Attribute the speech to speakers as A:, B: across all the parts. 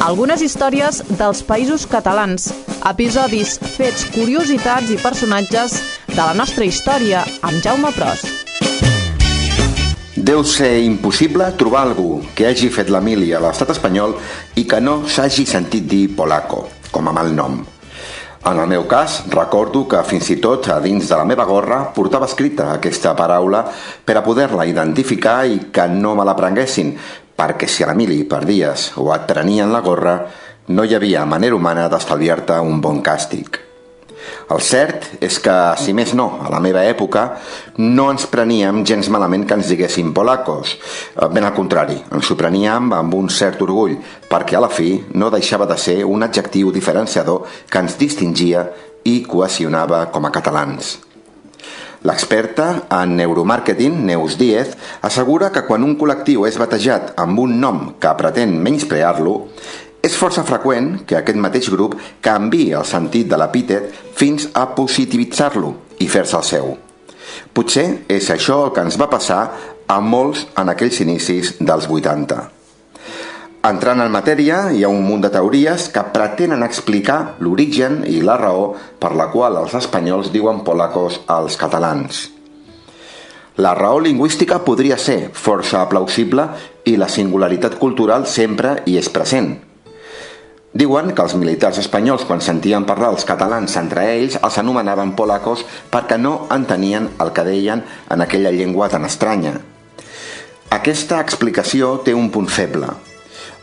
A: algunes històries dels països catalans, episodis, fets, curiositats i personatges de la nostra història amb Jaume Pros.
B: Deu ser impossible trobar algú que hagi fet la mili a l'estat espanyol i que no s'hagi sentit dir polaco, com a malnom. En el meu cas, recordo que fins i tot a dins de la meva gorra portava escrita aquesta paraula per a poder-la identificar i que no me la prenguessin, perquè si a la mili perdies o et prenien la gorra, no hi havia manera humana d'estalviar-te un bon càstig. El cert és que, si més no, a la meva època, no ens preníem gens malament que ens diguessin polacos. Ben al contrari, ens ho preníem amb un cert orgull, perquè a la fi no deixava de ser un adjectiu diferenciador que ens distingia i cohesionava com a catalans. L'experta en neuromàrqueting, Neus Díez, assegura que quan un col·lectiu és batejat amb un nom que pretén menysprear-lo, és força freqüent que aquest mateix grup canviï el sentit de l'epítet fins a positivitzar-lo i fer-se el seu. Potser és això el que ens va passar a molts en aquells inicis dels 80. Entrant en matèria, hi ha un munt de teories que pretenen explicar l'origen i la raó per la qual els espanyols diuen polacos als catalans. La raó lingüística podria ser força plausible i la singularitat cultural sempre hi és present. Diuen que els militars espanyols, quan sentien parlar els catalans entre ells, els anomenaven polacos perquè no entenien el que deien en aquella llengua tan estranya. Aquesta explicació té un punt feble.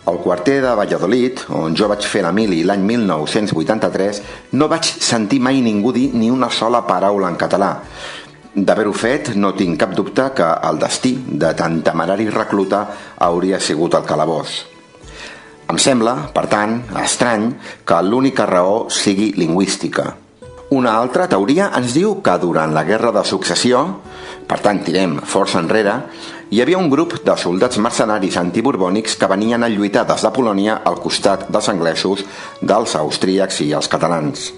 B: Al quarter de Valladolid, on jo vaig fer la mili l'any 1983, no vaig sentir mai ningú dir ni una sola paraula en català. D'haver-ho fet, no tinc cap dubte que el destí de tan temerari recluta hauria sigut el calabós. Em sembla, per tant, estrany que l'única raó sigui lingüística. Una altra teoria ens diu que durant la Guerra de Successió, per tant tirem força enrere, hi havia un grup de soldats mercenaris antiborbònics que venien a lluitar des de Polònia al costat dels anglesos, dels austríacs i els catalans.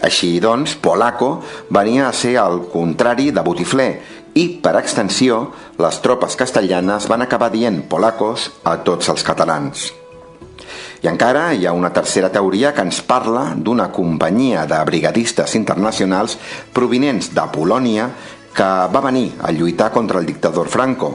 B: Així doncs, polaco venia a ser el contrari de botifler i, per extensió, les tropes castellanes van acabar dient polacos a tots els catalans. I encara hi ha una tercera teoria que ens parla d'una companyia de brigadistes internacionals provinents de Polònia que va venir a lluitar contra el dictador Franco.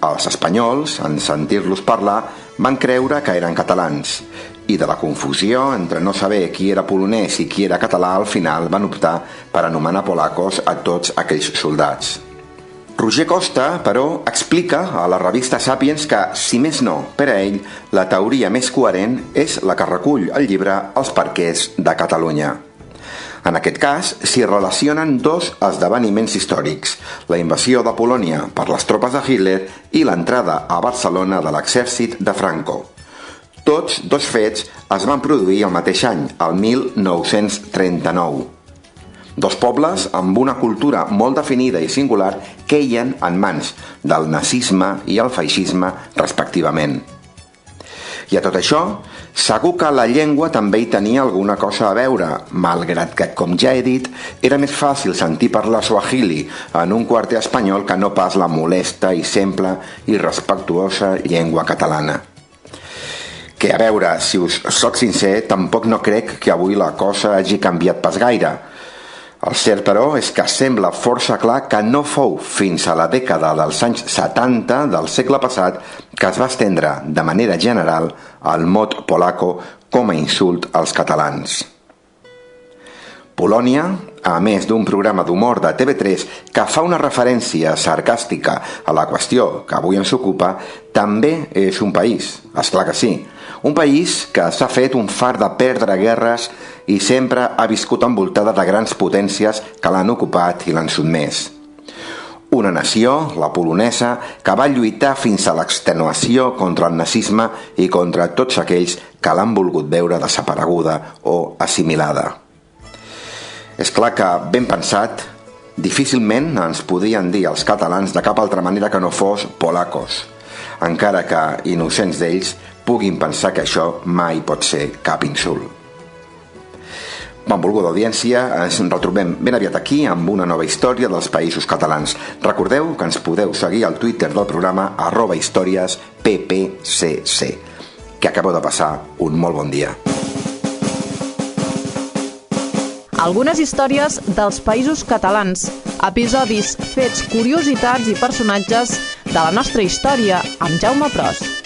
B: Els espanyols, en sentir-los parlar, van creure que eren catalans i de la confusió entre no saber qui era polonès i qui era català, al final van optar per anomenar polacos a tots aquells soldats. Roger Costa, però, explica a la revista Sapiens que, si més no, per a ell, la teoria més coherent és la que recull el llibre Els perquès de Catalunya. En aquest cas, s'hi relacionen dos esdeveniments històrics, la invasió de Polònia per les tropes de Hitler i l'entrada a Barcelona de l'exèrcit de Franco. Tots dos fets es van produir el mateix any, el 1939. Dos pobles amb una cultura molt definida i singular queien en mans del nazisme i el feixisme, respectivament. I a tot això, segur que la llengua també hi tenia alguna cosa a veure, malgrat que, com ja he dit, era més fàcil sentir parlar suahili en un quarter espanyol que no pas la molesta i simple i respectuosa llengua catalana. Que, a veure, si us soc sincer, tampoc no crec que avui la cosa hagi canviat pas gaire. El cert, però, és que sembla força clar que no fou fins a la dècada dels anys 70 del segle passat que es va estendre de manera general el mot polaco com a insult als catalans. Polònia, a més d'un programa d'humor de TV3 que fa una referència sarcàstica a la qüestió que avui ens ocupa, també és un país, esclar que sí, un país que s'ha fet un far de perdre guerres i sempre ha viscut envoltada de grans potències que l'han ocupat i l'han sotmès. Una nació, la polonesa, que va lluitar fins a l'extenuació contra el nazisme i contra tots aquells que l'han volgut veure desapareguda o assimilada. És clar que, ben pensat, difícilment ens podien dir els catalans de cap altra manera que no fos polacos, encara que, innocents d'ells, puguin pensar que això mai pot ser cap insult. Benvolguda audiència, ens retrobem ben aviat aquí amb una nova història dels països catalans. Recordeu que ens podeu seguir al Twitter del programa @historiasppcc. que acabeu de passar un molt bon dia.
A: Algunes històries dels Països Catalans, episodis, fets, curiositats i personatges de la nostra història amb Jaume Pros.